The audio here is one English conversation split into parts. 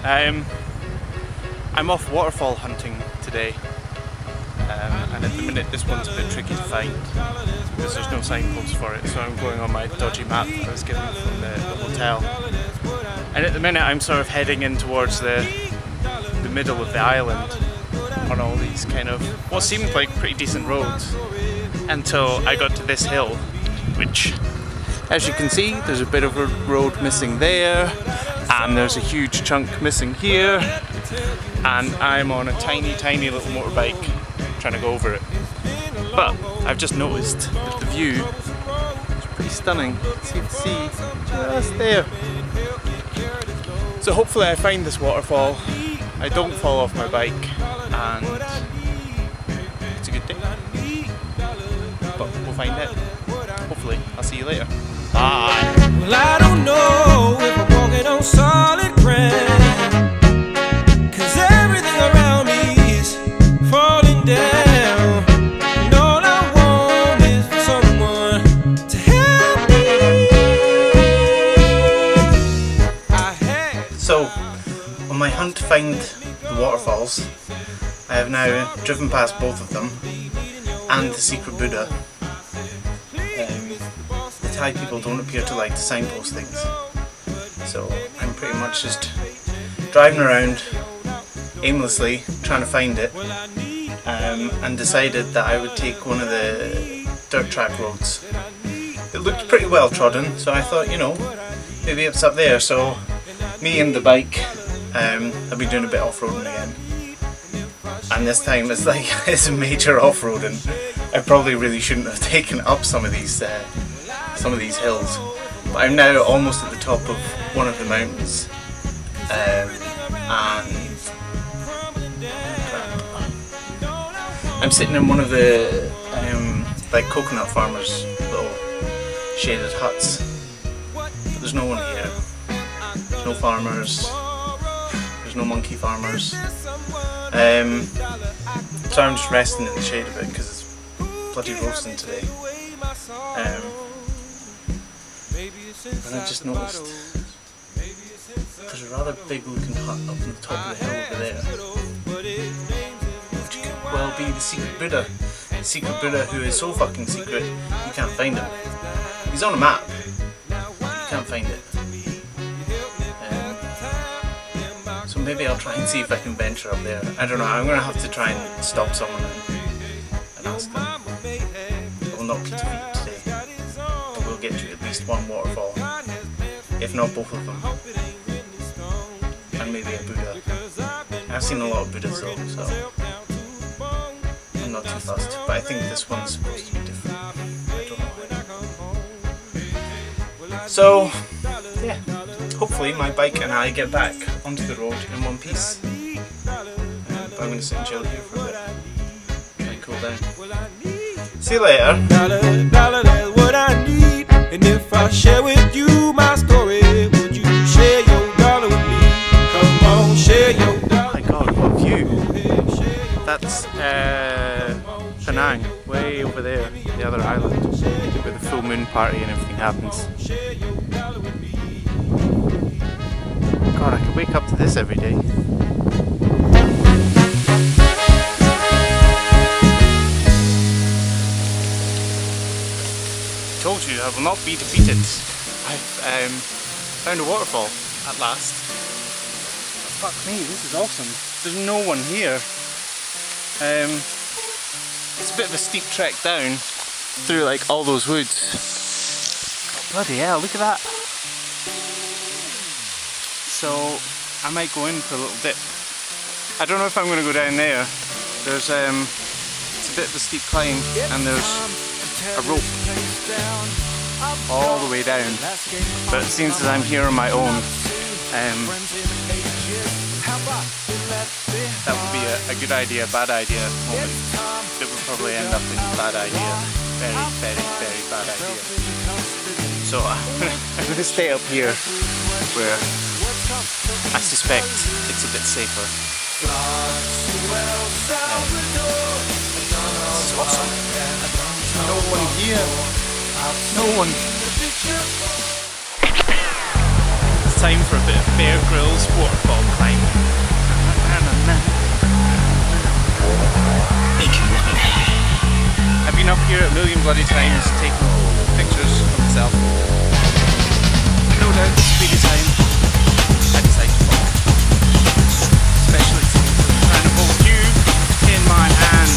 I'm off waterfall hunting today, and at the minute this one's a bit tricky to find because there's no signposts for it, so I'm going on my dodgy map I was given from the hotel. And at the minute I'm sort of heading in towards the middle of the island on all these kind of what seemed like pretty decent roads until I got to this hill, which, as you can see, there's a bit of a road missing there, and there's a huge chunk missing here, and I'm on a tiny little motorbike trying to go over it. But I've just noticed that the view is pretty stunning, as you can see just there. So hopefully I find this waterfall, I don't fall off my bike, and it's a good day. But we'll find out. Hopefully. I'll see you later. Bye. Well, I don't know if I'm walking on solid ground, 'cause everything around me is falling down. And all I want is for someone to help me. So, on my hunt to find the waterfalls, I have now driven past both of them and the secret Buddha. The Thai people don't appear to like to signpost things, so I'm pretty much just driving around aimlessly trying to find it, and decided that I would take one of the dirt track roads. It looked pretty well trodden, so I thought, you know, maybe it's up there. So me and the bike, I've been doing a bit off-roading again, and this time it's like it's major off-roading. I probably really shouldn't have taken up some of these hills, but I'm now almost at the top of one of the mountains, and I'm sitting in one of the like coconut farmers' little shaded huts, but there's no one here. There's no farmers, there's no monkey farmers, so I'm just resting in the shade a bit because it's bloody roasting today. And I just noticed there's a rather big looking hut up on the top of the hill over there, which could well be the secret Buddha. The secret Buddha who is so fucking secret you can't find him. He's on a map, but you can't find it. So maybe I'll try and see if I can venture up there. I don't know, I'm going to have to try and stop someone and ask them. I will not be defeated today, but we'll get to at least one waterfall, if not both of them, and maybe a Buddha. I've seen a lot of Buddhas though, so I'm not too fussed, but I think this one's supposed to be different. I don't know. So, yeah, hopefully my bike and I get back onto the road in one piece. But I'm going to sit and chill here for a bit, try and cool down. See you later. Dollar, that's what I need. And if I share with you my story, would you share your dollar with me? Come on, share your dollar. Oh my god, what a view! That's Penang, way over there, the other island, where the full moon party and everything happens. God, I could wake up to this every day. Told you, I will not be defeated. I've found a waterfall at last. Fuck me, this is awesome. There's no one here. It's a bit of a steep trek down through like all those woods. Oh, bloody hell, look at that. So I might go in for a little dip. I don't know if I'm going to go down there. There's it's a bit of a steep climb, and there's a rope all the way down, but it seems that I'm here on my own, that would be a good idea, a bad idea at the moment. It would probably end up in a bad idea, very bad idea. So I'm going to stay up here where I suspect it's a bit safer. This is awesome. No one here. No one. time for a bit of Bear Grylls waterfall climbing. I've been up here a million bloody times taking pictures of myself. No doubt this will be the time I decide to fall. Especially since I'm trying to hold you in my hand.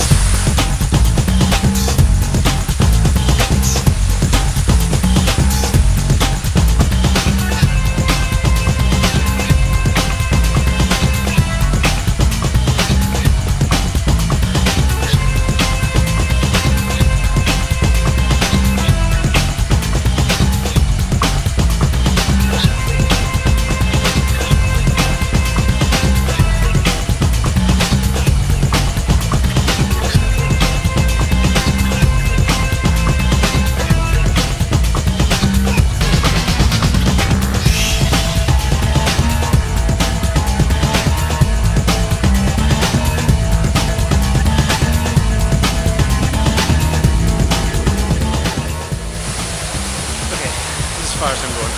As far as I'm going.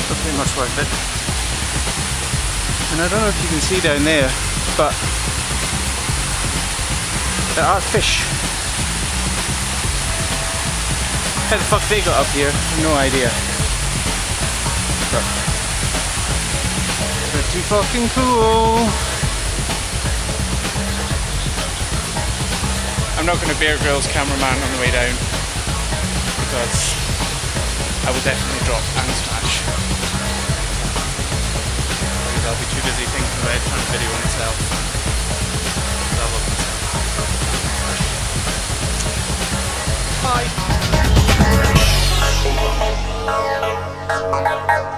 But pretty much worth it. And I don't know if you can see down there, but there are fish. How the fuck they got up here, I have no idea. But pretty fucking cool. I'm not going to Bear Grylls cameraman on the way down because I will definitely drop and smash. Because I'll be too busy thinking about trying to video myself. I love myself. Bye.